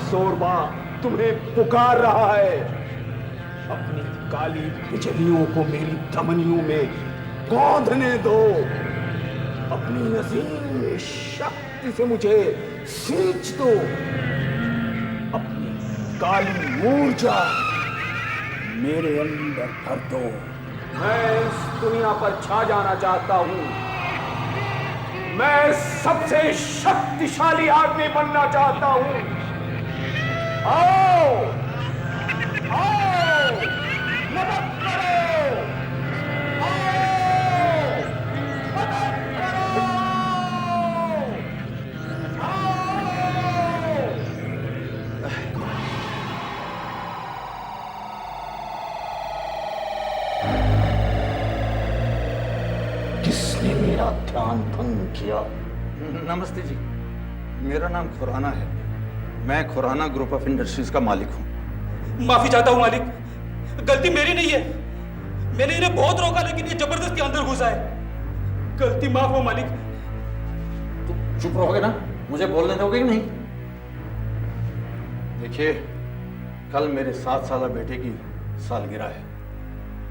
सोरबा तुम्हें पुकार रहा है। अपनी काली बिजलियों को मेरी धमनियों में कौंधने दो। अपनी असीम शक्ति से मुझे सींच दो। अपनी काली ऊर्जा मेरे अंदर भर दो। मैं इस दुनिया पर छा जाना चाहता हूं। मैं सबसे शक्तिशाली आदमी बनना चाहता हूं। आओ, आओ, मदद करो, आओ, मदद करो, आओ। किसने मेरा ध्यान भंग किया? नमस्ते जी, मेरा नाम खुराना है। मैं खुराना ग्रुप ऑफ इंडस्ट्रीज का मालिक हूँ। माफी चाहता हूँ मालिक, गलती मेरी नहीं है। मैंने इन्हें बहुत रोका लेकिन ये जबरदस्ती अंदर घुसा है। गलती माफ हो मालिक। तो चुप रहोगे ना? मुझे बोलने दोगे कि नहीं? देखिए, कल मेरे 7 साल बेटे की सालगिरह है।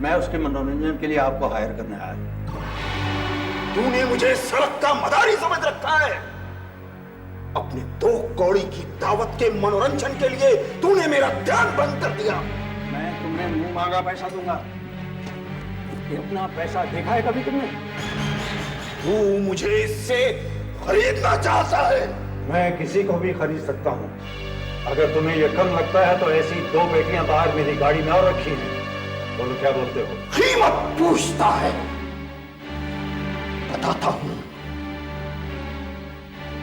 मैं उसके मनोरंजन के लिए आपको हायर करने आया। तूने मुझे सड़क का मदारी समझ रखा है। अपने 2 कौड़ी की दावत के मनोरंजन के लिए तूने मेरा ध्यान भंग कर दिया। मैं तुम्हें मुंह मांगा पैसा दूंगा। इतना पैसा देखा है कभी तुमने? तू मुझे इससे खरीदना चाहता है? मैं किसी को भी खरीद सकता हूँ। अगर तुम्हें यह कम लगता है तो ऐसी 2 बेटियां बाहर मेरी गाड़ी में और रखी हैं। बोलो, क्या बोलते हो? कीमत पूछता है। बताता हूं,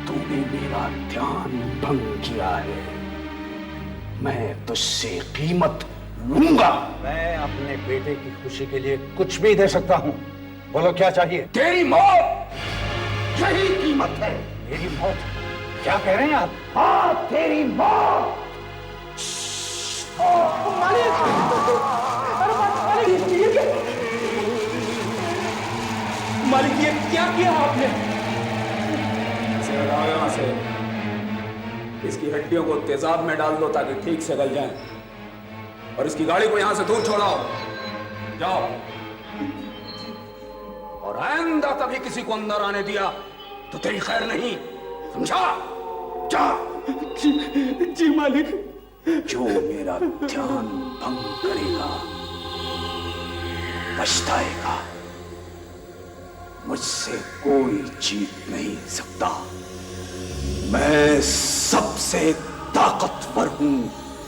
तूने मेरा ध्यान भंग किया है। मैं तुझसे कीमत लूंगा। मैं अपने बेटे की खुशी के लिए कुछ भी दे सकता हूँ। बोलो, क्या चाहिए? तेरी मौत, यही कीमत है। मेरी मौत? क्या कह रहे हैं आप? हाँ, तेरी मौत। मालिक, ये क्या किया आपने? इसे हटाओ यहां से। इसकी हड्डियों को तेजाब में डाल दो ताकि ठीक से गल जाएं। और इसकी गाड़ी को यहां से दूर छोड़ाओ। जाओ। और आइंदा कभी किसी को अंदर आने दिया तो तेरी खैर नहीं, समझा? जा। जी मालिक। जो मेरा ध्यान भंग करेगा पछताएगा। मुझसे कोई जीत नहीं सकता। मैं सबसे ताकतवर हूं।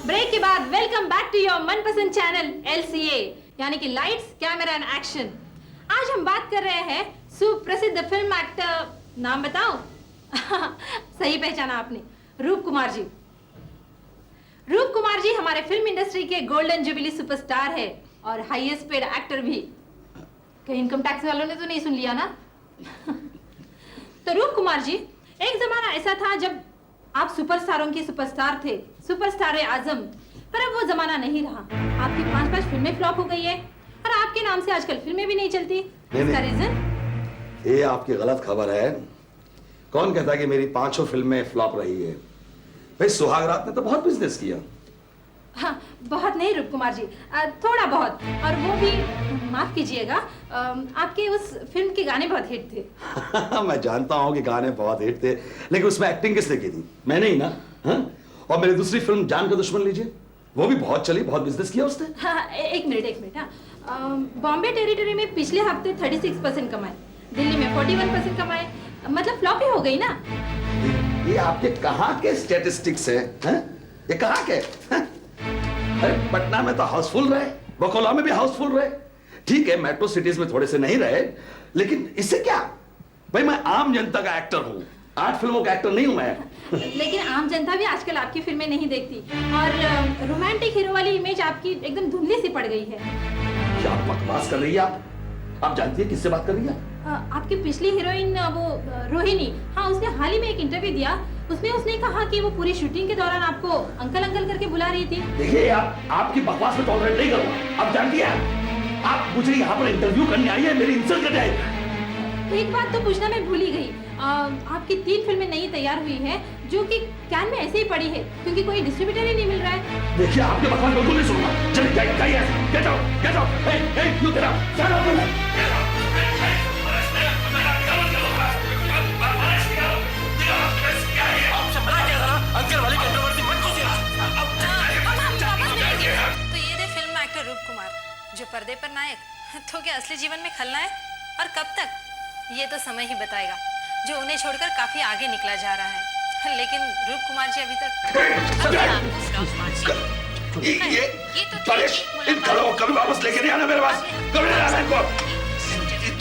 ब्रेक के बाद वेलकम बैक टू योर मनपसंद चैनल LCA, यानी कि लाइट्स कैमरा एंड एक्शन। आज हम बात कर रहे हैं सुप्रसिद्ध फिल्म एक्टर, नाम बताओ? सही पहचाना आपने, रूप कुमार जी। रूप कुमार जी हमारे फिल्म इंडस्ट्री के गोल्डन जुबिली सुपरस्टार है और हाईएस्ट पेड एक्टर भी। कहीं इनकम टैक्स वालों ने तो नहीं सुन लिया ना? तो रूप कुमार जी, एक जमाना ऐसा था जब आप सुपरस्टारों की सुपरस्टार थे, सुपरस्टार आजम। पर अब वो जमाना नहीं रहा। आपकी 5 फिल्में फ्लॉप हो गई है और आपके नाम से आजकल फिल्में भी नहीं चलती। इसका रीजन? ये आपकी गलत खबर है। कौन कहता है कि मेरी 5 फिल्में फ्लॉप रही है? भाई, सुहागरात ने तो बहुत बिजनेस किया। हाँ, बहुत नहीं रूप कुमार जी, थोड़ा बहुत। और वो भी, माफ कीजिएगा, आपके उस फिल्म के गाने बहुत हिट थे। मैं जानता हूँ कि गाने बहुत हिट थे, लेकिन उसमें एक्टिंग किसने की थी? मैंने ही ना। हाँ? और मेरी दूसरी फिल्म जान का दुश्मन लीजिए, वो भी बहुत चली, बहुत बिजनेस किया उसने। हाँ, एक मिनट। हाँ, बॉम्बे टेरिटरी में पिछले हफ्ते 36% कमाए, दिल्ली में 41% कमाए, मतलब फ्लॉप ही हो गई ना। ये आपके कहाँ के स्टैटिस्टिक्स हैं? ये कहाँ के? अरे पटना में तो हाउसफुल रहे, बकोला में भी हाउसफुल रहे। ठीक है, मेट्रो सिटीज में थोड़े से नहीं रहे, लेकिन इससे क्या? भाई, मैं आम जनता का एक्टर हूँ, 8 फिल्मों का एक्टर नहीं हूं मैं। लेकिन आम जनता भी आजकल आपकी फिल्में नहीं देखती और रोमांटिक हीरो वाली इमेज आपकी एकदम धुंधली सी पड़ गई है। क्या बकवास कर रही है आप जानती है किससे बात कर रही है? आपकी पिछली हीरोइन वो रोहिणी, हाँ, उसने हाल ही में एक इंटरव्यू दिया। उसमें उसने कहा कि वो पूरी शूटिंग के दौरान आपको अंकल अंकल करके बुला रही थी। देखिए, आपकी बकवास में टॉलरेट नहीं करूंगा। आप जानती हैं, आप मुझे यहाँ पर इंटरव्यू करने आई है, मेरी इंसल्ट करने आई है। एक बात तो पूछना मैं भूल ही गई। आपकी 3 फिल्में नई तैयार हुई है जो कि कैन में ऐसे ही पड़ी है क्योंकि कोई डिस्ट्रीब्यूटर ही नहीं मिल रहा है। देखिए आपके बकवास बिल्कुल नहीं सुनूंगा। चलिए जाइए, get out, get out. Hey you get out, get out. Uncle वाली कंट्रोवर्सी मत कीजिए। तो ये थे फिल्म एक्टर रूप कुमार, जो पर्दे पर नायक तो क्या असली जीवन में खलनायक, और कब तक ये तो समय ही बताएगा, जो उन्हें छोड़कर काफी आगे निकला जा रहा है। लेकिन रूप कुमार जी अभी तक ये तो परेश, इन करो कभी वापस लेके नहीं आना मेरे पास, कभी नहीं आना इनको।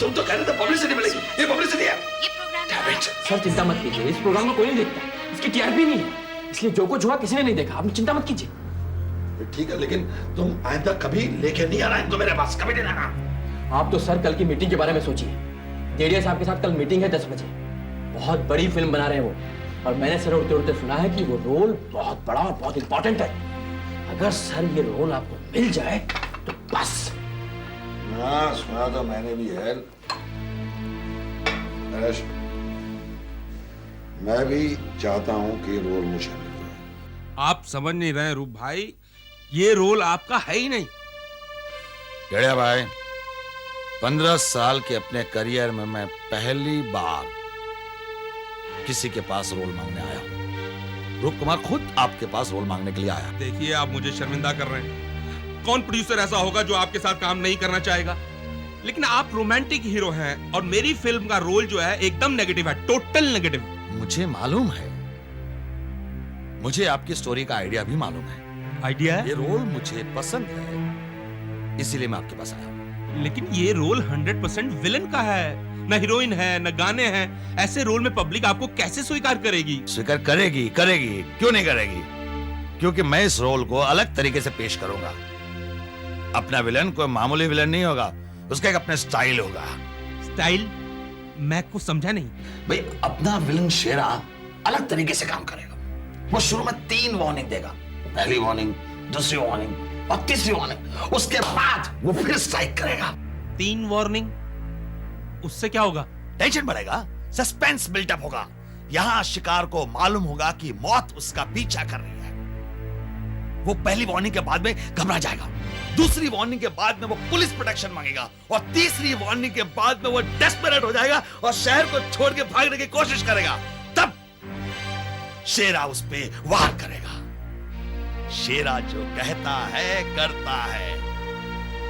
तुम तो कह रहे थे पब्लिसिटी मिलेगी, ये पब्लिसिटी है। ये प्रोग्राम Damn it. सर चिंता मत कीजिए, इस प्रोग्राम को कोई नहीं देखता, इसकी टीआरपी नहीं है, इसलिए जो कुछ हुआ किसी ने नहीं देखा। आप चिंता मत कीजिए। ठीक है, लेकिन तुम आइंदा कभी लेके नहीं आना इनको मेरे पास, कभी नहीं लाना। आप तो सर कल की मीटिंग के बारे में सोचिए। जेडीएस साहब के साथ कल मीटिंग है 10 बजे। बहुत बड़ी फिल्म बना रहे हैं वो, और मैंने सर उड़ते उड़ते सुना है कि वो रोल बहुत बड़ा और बहुत इंपॉर्टेंट है। अगर सर ये रोल आपको मिल जाए तो बस। हाँ, सुना तो मैंने भी है। परेश, मैं भी चाहता हूं कि ये रोल मुझे मिल जाए। आप समझ नहीं रहे रूप भाई, ये रोल आपका है ही नहीं। गड़िया भाई, 15 साल के अपने करियर में मैं पहली बार किसी के पास रोल मांगने आया हूं। रूप कुमार खुद आपके पास रोल मांगने के लिए आया। देखिए, आप मुझे शर्मिंदा कर रहे हैं। कौन प्रोड्यूसर ऐसा होगा जो आपके साथ काम नहीं करना चाहेगा? लेकिन आप रोमांटिक हीरो हैं और मेरी फिल्म का रोल जो है एकदम नेगेटिव है, टोटल नेगेटिव। मुझे मालूम है, मुझे आपकी स्टोरी का आइडिया भी मालूम है। आइडिया है? ये रोल मुझे पसंद है, इसीलिए मैं आपके पास आया हूं। लेकिन ये रोल 100% विलन का है, न हीरोइन है न गाने हैं। ऐसे रोल में पब्लिक आपको कैसे स्वीकार करेगी? स्वीकार करेगी, करेगी, क्यों नहीं करेगी? क्योंकि मैं इस रोल को अलग तरीके से पेश करूंगा। अपना विलन कोई मामूली विलन नहीं होगा, उसका एक अपना स्टाइल होगा। स्टाइल? मैं कुछ समझा नहीं। भाई, अपना विलन शेरा अलग तरीके से काम करेगा। वो शुरू में 3 वार्निंग देगा, पहली वार्निंग, दूसरी वार्निंग और तीसरी वार्निंग। उसके बाद वो फिर स्ट्राइक करेगा। 3 वार्निंग? उससे क्या होगा? टेंशन बढ़ेगा, सस्पेंस बिल्डअप होगा। यहां शिकार को मालूम होगा कि मौत उसका पीछा कर रही है। वो पहली वार्निंग के बाद में घबरा जाएगा, दूसरी वार्निंग के बाद में वो पुलिस प्रोटेक्शन मांगेगा, और तीसरी वार्निंग के बाद में वो डेस्परेट हो जाएगा और शहर को छोड़ के भागने की कोशिश करेगा। तब शेरा उस पे वार करेगा। शेरा जो कहता है करता है।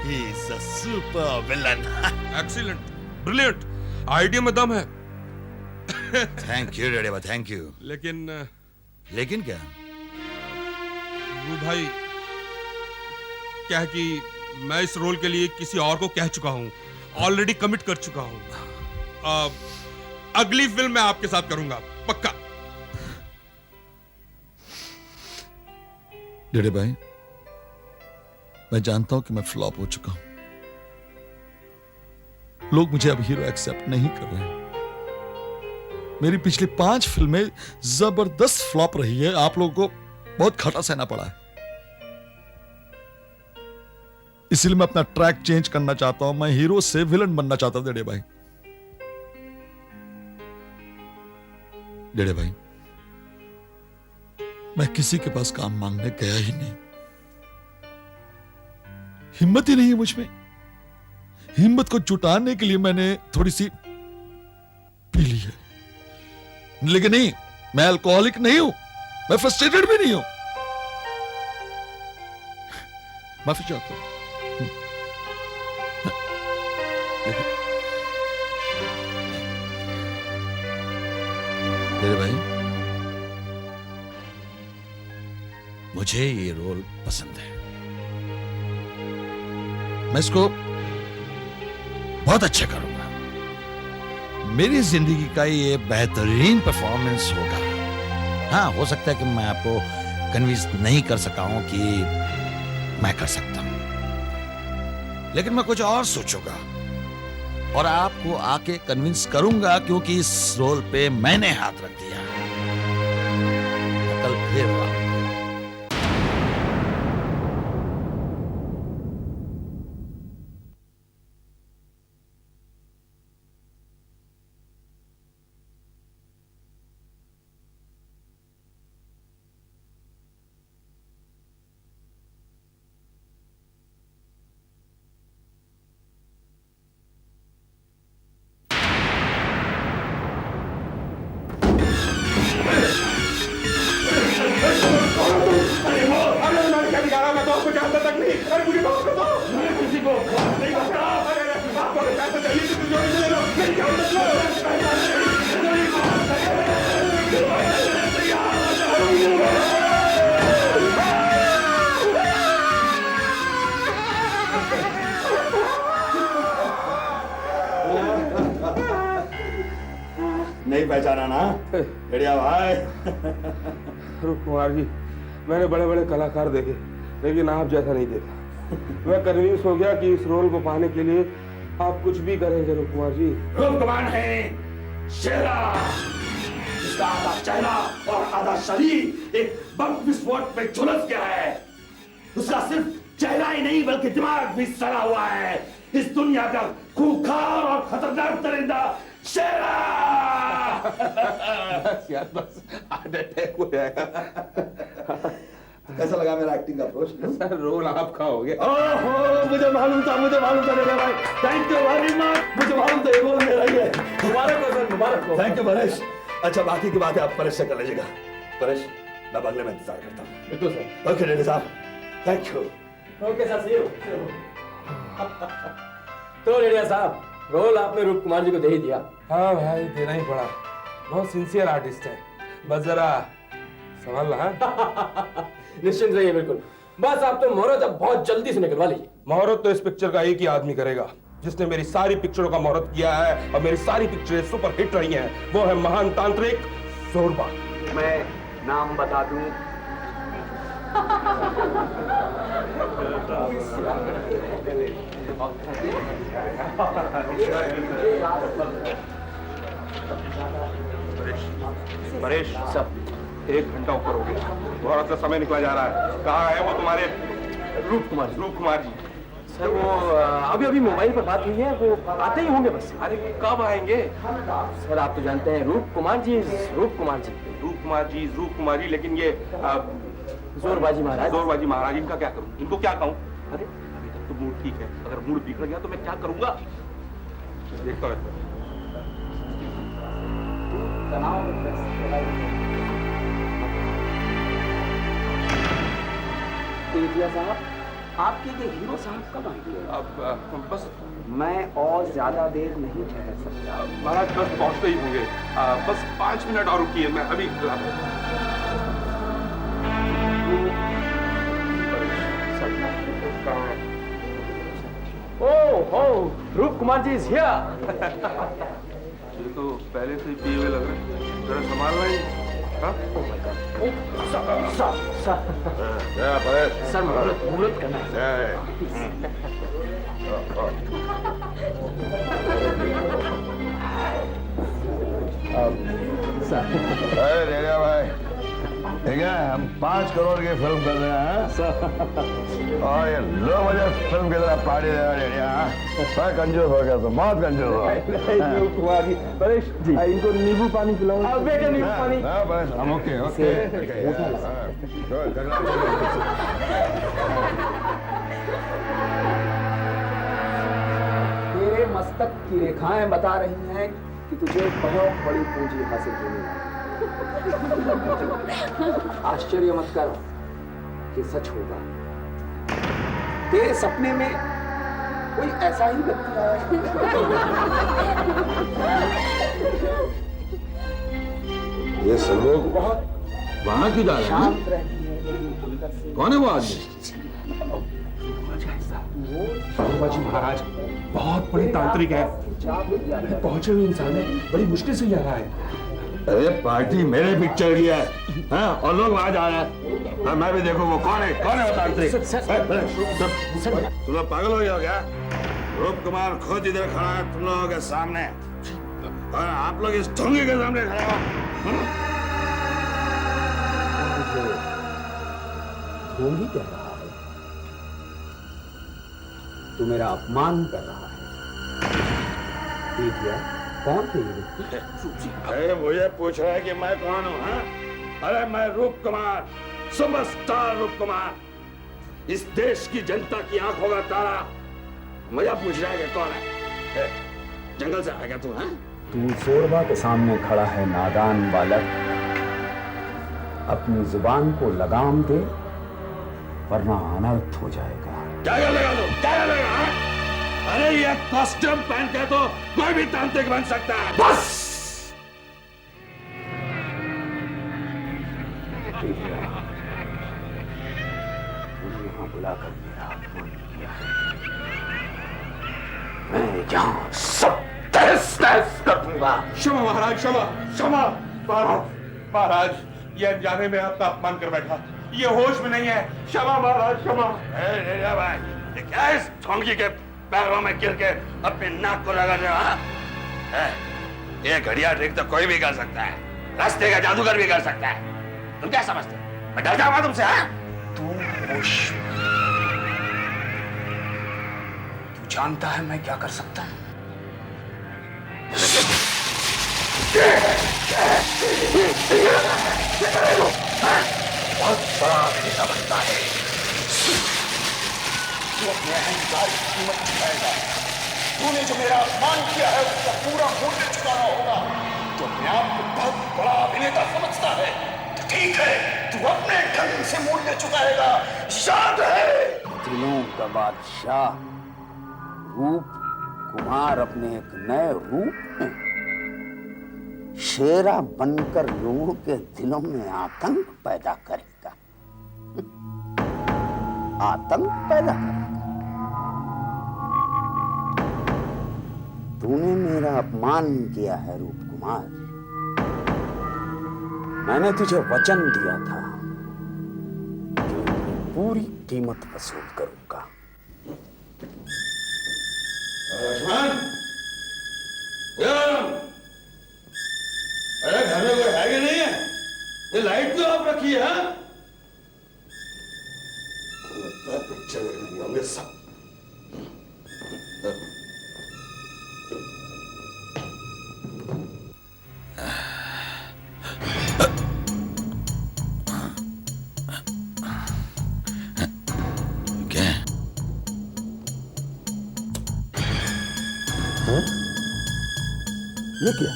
He is a super villain. Excellent, brilliant, idea में दम है। थैंक यू डेडेबा, थैंक यू। लेकिन क्या? वो भाई, क्या है कि मैं इस रोल के लिए किसी और को कह चुका हूं, ऑलरेडी कमिट कर चुका हूं। अगली फिल्म मैं आपके साथ करूंगा, पक्का। डेडे भाई, मैं जानता हूं कि मैं फ्लॉप हो चुका हूं। लोग मुझे अब हीरो एक्सेप्ट नहीं कर रहे हैं। मेरी पिछली 5 फिल्में जबरदस्त फ्लॉप रही है। आप लोगों को बहुत घाटा सहना पड़ा है। इसलिए मैं अपना ट्रैक चेंज करना चाहता हूं। मैं हीरो से विलन बनना चाहता हूं। डेडे भाई, डेडे भाई, मैं किसी के पास काम मांगने गया ही नहीं। हिम्मत ही नहीं है मुझ में। हिम्मत को जुटाने के लिए मैंने थोड़ी सी पी ली है। लेकिन नहीं, मैं अल्कोहलिक नहीं हूं, मैं फ्रस्ट्रेटेड भी नहीं हूं। माफी चाहता हूं। मेरे भाई, मुझे ये रोल पसंद है। मैं इसको बहुत अच्छा करूंगा। मेरी जिंदगी का ये बेहतरीन परफॉर्मेंस होगा। हाँ, हो सकता है कि मैं आपको कन्विंस नहीं कर सका हूं कि मैं कर सकता हूं, लेकिन मैं कुछ और सोचूंगा और आपको आके कन्विंस करूंगा, क्योंकि इस रोल पे मैंने हाथ रख दिया। कल फिर आऊंगा। नहीं पहचाना ना बढ़िया भाई। रूप कुमार जी, मैंने बड़े बड़े कलाकार देखे लेकिन आप जैसा नहीं देखा। मैं कन्विंस हो गया कि इस रोल को पाने के लिए आप कुछ भी करेंगे रूप कुमार जी। रूप कुमार है शेरा, जिसका आधा चेहरा और आधा शरीर एक बम विस्फोट में झुलस गया है। उसका सिर्फ चेहरा ही नहीं बल्कि दिमाग भी सड़ा हुआ है। इस दुनिया का खूंखार और खतरनाक दरिंदा शेरा। यार बस हार्ट अटैक हो जाएगा। कैसा लगा मेरा एक्टिंग अप्रोच? सर रोल आपका हो गया। ओहो, मुझे मालूम था मेरे भाई। Thank you very much. मुझे मालूम था ये रोल मेरा ही है। मुबारक हो सर, मुबारक हो। Thank you Paresh. अच्छा बाकी की बातें आप परेश से कर लीजिएगा। परेश मैं बंगले में इंतजार करता हूँ। बिल्कुल सर। ओके रेड्डी साहब, thank you. Okay sir, see you. तो रेडिया साहब, रोल आपने रूप कुमार जी को दे ही दिया। हाँ भाई, देना ही पड़ा। बहुत सिंसियर आर्टिस्ट है, बस जरा संभालना। हाँ निश्चिंत रहिए, बिल्कुल। बस आप तो मुहूर्त अब बहुत जल्दी से निकलवा लीजिए। मुहूर्त तो इस पिक्चर का एक ही आदमी करेगा जिसने मेरी सारी पिक्चरों का मुहूर्त किया है और मेरी सारी पिक्चरें सुपर हिट रही हैं। वो है महान तांत्रिक जोरबा। मैं नाम बता दूं? परेश सब 1 घंटा ऊपर हो गया, मुहूर्त का समय निकला जा रहा है। कहाँ है वो तुम्हारे रूप कुमार जी? सर वो अभी मोबाइल पर बात हुई है, वो आते ही होंगे बस। अरे कब आएंगे? सर आप तो जानते हैं रूप कुमार जी, लेकिन ये जोरबाजी महाराज इनका क्या करूं? इनको क्या कहूं? अरे अभी तक तो मूड ठीक है, अगर मूड बिगड़ गया तो मैं क्या करूंगा? देखता हूं। साहब, आपके ये हीरो साहब कब आएंगे? अब बस मैं और ज्यादा देर नहीं ठहर सकता। महाराज बस पहुंचते ही होंगे। बस 5 मिनट और रुकिए, मैं अभी ओह रूप कुमार जी इज हियर। ये तो पहले से पिए हुए लग रहे हैं, जरा संभालना ही। सर मुहूर्त करना है। अरे रेडिया भाई, ठीक है, हम 5 करोड़ की फिल्म कर रहे हैं और ये लो मुझे फिल्म की तरह पार्टी दे रहा रेडिया। मैं कंजूस हो गया, तो बहुत कंजूस हो गया। परेश जी, इनको नींबू पानी पिलाओ। बेटा नींबू पानी। हम ओके ओके। तेरे मस्तक की रेखाएं बता रही हैं कि तुझे बहुत बड़ी पूंजी हासिल होने वाली है। आश्चर्य मत कर, ये सच होगा। तेरे सपने में कोई ऐसा ही व्यक्ति आया। ये सब लोग बहुत वहां क्यों जा रहे हैं? शांत रहती है। कौन है वो आदमी? जोरबाजी महाराज बहुत बड़े तांत्रिक है, पहुंचे हुए इंसान है, बड़ी मुश्किल से आ रहा है। अरे पार्टी मेरे पिक्चर की है, हाँ? और लोग वहां जा रहे हैं। हाँ, मैं भी देखो वो कौन है वो तांत्रिक। तुम लोग पागल हो गए हो क्या? रूप कुमार खुद इधर खड़ा है तुम लोगों के सामने और आप लोग इस ढोंगी के सामने खड़े हो। ढोंगी कह रहा है? तू मेरा अपमान कर रहा है। देखिए कौन थे ये व्यक्ति? अरे मुझे पूछ रहा है कि मैं कौन हूँ? हाँ? अरे मैं रूप कुमार, सुपरस्टार रूप कुमार, इस देश की जनता की आंखों का तारा। मुझे पूछ रहा है कि कौन है? जंगल से आएगा तू? हाँ? तू जोरबा के सामने खड़ा है नादान बालक, अपनी जुबान को लगाम दे वरना अनर्थ हो जाएगा। क्या लगा दो? क्या लगा? हाँ? अरे ये कॉस्ट्यूम पहन के तो कोई भी तांत्रिक बन सकता है। बस यहाँ बुलाकर मेरा अपमान किया है, मैं यहाँ सब तहस नहस कर दूंगा। करूंगा। क्षमा महाराज, क्षमा क्षमा। महाराज महाराज, ये अनजाने में आपका अपमान कर बैठा, ये होश में नहीं है। क्षमा महाराज, क्षमा। भाई, ये क्या है इस ढोंगी के पैरों में गिर के अपने नाक को रगड़ रहे हो? ये घड़िया ट्रिक तो कोई भी कर सकता है, रास्ते का जादूगर भी कर सकता है। तुम क्या समझते हो मैं डर जाऊंगा तुमसे? तू होश, तू जानता है मैं क्या कर सकता हूं? बहुत बड़ा अभिनेता बनता है, तू अपने अहंकार की कीमत चुकाएगा। तूने जो मेरा अपमान किया है उसका पूरा मूल्य चुकाना होगा। तू अपने आप को बहुत बड़ा अभिनेता समझता है तो ठीक है, तू अपने ढंग से मूल्य चुकाएगा। याद है? दिलों का बादशाह रूप कुमार अपने एक नए रूप में शेरा बनकर लोगों के दिलों में आतंक पैदा करेगा। आतंक पैदा करेगा। तूने मेरा अपमान किया है रूप कुमार। मैंने तुझे वचन दिया था कि मैं पूरी कीमत वसूल करूंगा। लक्ष्मण, अरे घर में कोई है कि नहीं है? ये लाइट क्यों ऑफ रखी है? लगता है पिक्चर देखने होंगे सब। क्या? ये क्या?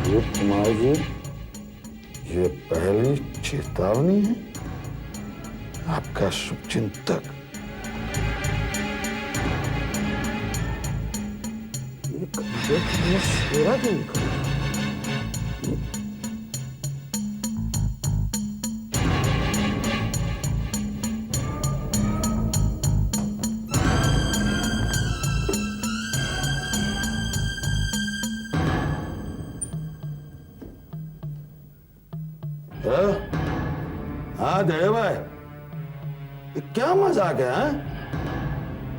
रूप कुमार जी, ये पहली चेतावनी है आपका शुभचिंतक। ये कब्जे में शेरा क्यों निकला? हाँ दे भाई, ये क्या मजाक है? हाँ?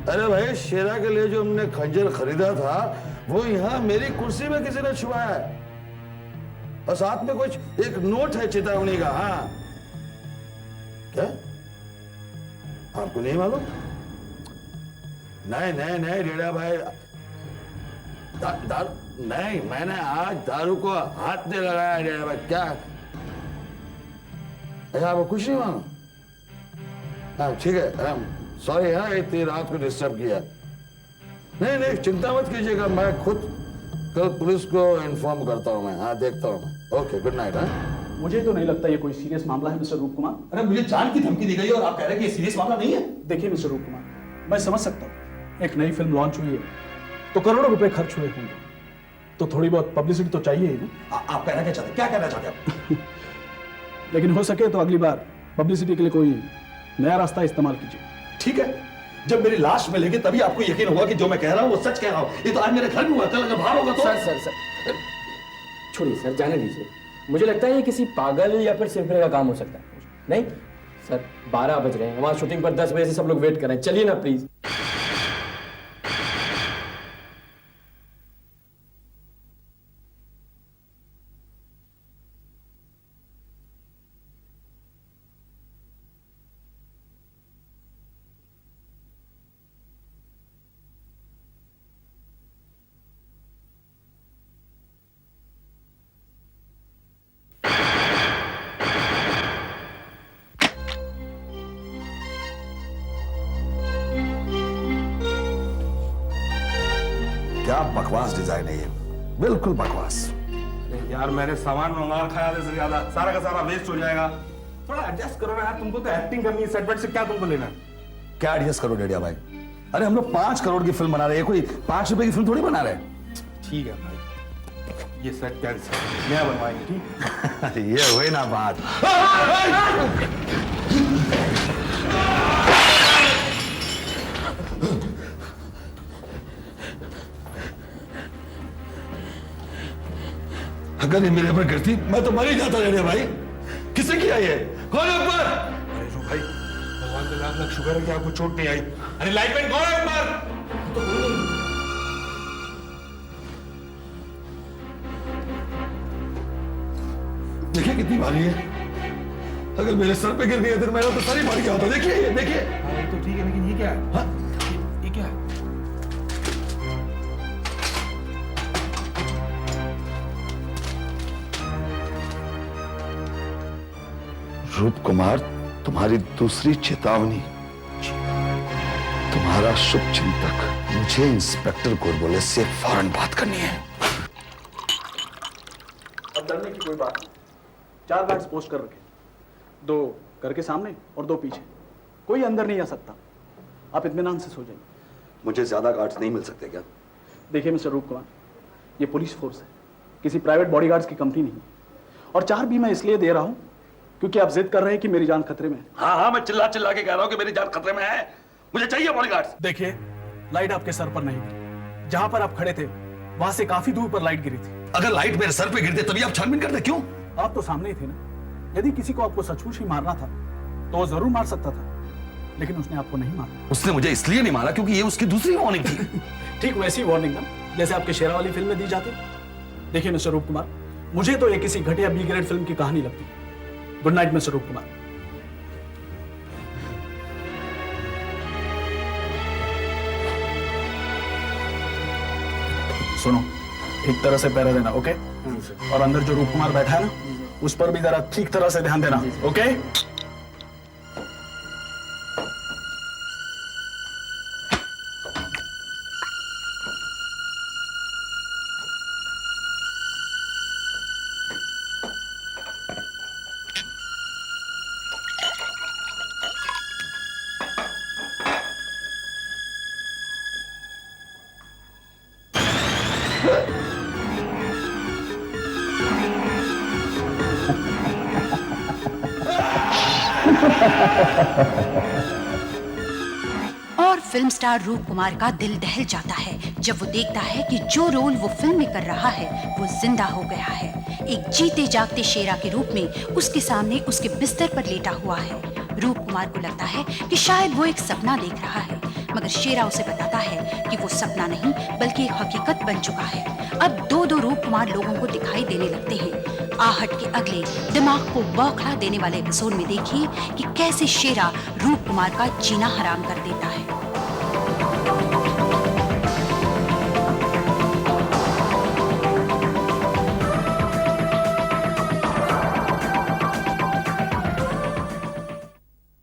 अरे भाई, शेरा के लिए जो हमने खंजर खरीदा था वो यहाँ मेरी कुर्सी में किसी ने छुपाया है, और साथ में कुछ एक नोट है चेतावनी का। हाँ क्या आपको नहीं मालूम? नहीं नहीं नहीं डेढ़ा भाई, दारू नहीं, मैंने आज दारू को हाथ नहीं लगाया डेढ़ा भाई। क्या अच्छा, आपको कुछ नहीं मालूम? हाँ ठीक है, सॉरी हाँ इतनी रात को डिस्टर्ब किया। नहीं नहीं चिंता मत कीजिएगा, मैं खुद कल पुलिस को इन्फॉर्म करता हूँ मैं। हाँ देखता हूँ मैं। Okay good night. हाँ मुझे तो नहीं लगता ये कोई सीरियस मामला है मिस्टर रूप कुमार। अरे मुझे जान की धमकी दी गई और आप कह रहे हैं कि ये सीरियस मामला नहीं है। देखिए मिस्टर रूप कुमार, मैं समझ सकता हूँ एक नई फिल्म लॉन्च हुई है तो करोड़ों रुपए खर्च हुए होंगे, तो थोड़ी बहुत पब्लिसिटी तो चाहिए ही ना। आप कहना क्या चाहते हैं? क्या कहना चाहते हैं? लेकिन हो सके तो अगली बार पब्लिसिटी के लिए कोई नया रास्ता इस्तेमाल कीजिए। ठीक है, जब मेरी लाश मिलेगी तभी आपको यकीन होगा कि जो मैं कह रहा हूं वो सच कह रहा हूं। ये तो आज मेरे घर में हुआ, कल अगर बाहर होगा तो। सर छोड़िए सर, जाने दीजिए। मुझे लगता है ये किसी पागल या फिर सिरफिरे का काम हो सकता है। नहीं सर, 12 बज रहे हैं, वहां शूटिंग पर 10 बजे से सब लोग वेट कर रहे हैं। चलिए ना प्लीज। क्या बकवास डिजाइन है ये, बिल्कुल बकवास। यार मैंने सामान मंगा खाया से ज्यादा, सारा का सारा वेस्ट हो जाएगा। थोड़ा एडजस्ट करो ना यार, तुमको तो एक्टिंग करनी है, सेट वेट से क्या तुमको लेना है? क्या एडजस्ट करो डेढ़िया भाई? अरे हम लोग 5 करोड़ की फिल्म बना रहे हैं, कोई 5 रुपए की फिल्म थोड़ी बना रहे हैं। ठीक है भाई, ये सेट कैंसिल, नया बनवाएंगे। ठीक ये हुई ना बात। अगर ये मेरे ऊपर गिरती मैं तो मर ही जाता रे भाई। किसने किया ये? कौन है ऊपर? अरे रू भाई, भगवान का लाख लाख शुक्र है कि आपको चोट नहीं आई। अरे लाइटमैन कौन है ऊपर? देखिए कितनी भारी है। अगर मेरे सर पे गिर गई तो मेरा तो सर ही भर गया होता। देखिए ये देखिए। तो ठीक है, लेकिन ये क्या है? हाँ? ये क्या है? रूप कुमार, तुम्हारी दूसरी चेतावनी। तुम्हारा शुभ चिंतक। मुझे इंस्पेक्टर गोरबोले से फौरन बात करनी है। अब डरने की कोई बात नहीं। 4 गार्ड्स पोस्ट कर रखे, 2 घर के सामने और 2 पीछे। कोई अंदर नहीं आ सकता। आप इत्मीनान से सो जाइए। मुझे ज्यादा गार्ड्स नहीं मिल सकते क्या? देखिए मिस्टर रूप कुमार, ये पुलिस फोर्स है, किसी प्राइवेट बॉडीगार्ड्स की कंपनी नहीं है। और 4 भी मैं इसलिए दे रहा हूं क्योंकि आप जिद कर रहे हैं कि मेरी जान खतरे में है। हाँ, मैं चिल्ला चिल्ला के कह रहा हूं कि मेरी जान खतरे में है। मुझे चाहिए बॉडीगार्ड्स। देखिए, लाइट आपके सर पर नहीं गिरी। जहां पर आप खड़े थे वहां से काफी दूर पर लाइट गिरी थी। अगर लाइट मेरे सर पे गिरती तभी आप छानबीन करते क्यों? आप तो सामने ही थे ना। यदि किसी को आपको सचमुच ही मारना था तो वो जरूर मार सकता था, लेकिन उसने आपको नहीं मारा। उसने मुझे इसलिए नहीं मारा क्योंकि ये उसकी दूसरी वार्निंग थी। ठीक वैसी वार्निंग ना जैसे आपके शेरा वाली फिल्म में दी जाती। देखिए मिस्टर रूप कुमार, मुझे तो ये किसी घटिया बी ग्रेड फिल्म की कहानी लगती। गुड नाइट मिस्टर रूप कुमार। सुनो, ठीक तरह से पहरा देना, ओके? और अंदर जो रूप कुमार बैठा है ना, उस पर भी जरा ठीक तरह से ध्यान देना, ओके? और फिल्म स्टार रूप कुमार का दिल दहल जाता है जब वो देखता है कि जो रोल वो फिल्म में कर रहा है वो जिंदा हो गया है। एक जीते जागते शेरा के रूप में उसके सामने उसके बिस्तर पर लेटा हुआ है। रूप कुमार को लगता है कि शायद वो एक सपना देख रहा है, मगर शेरा उसे बताता है कि वो सपना नहीं बल्कि एक हकीकत बन चुका है। अब 2-2 रूप कुमार लोगों को दिखाई देने लगते हैं। आहट के अगले दिमाग को बौखला देने वाले एपिसोड में देखिए कि कैसे शेरा रूप कुमार का जीना हराम कर देता है।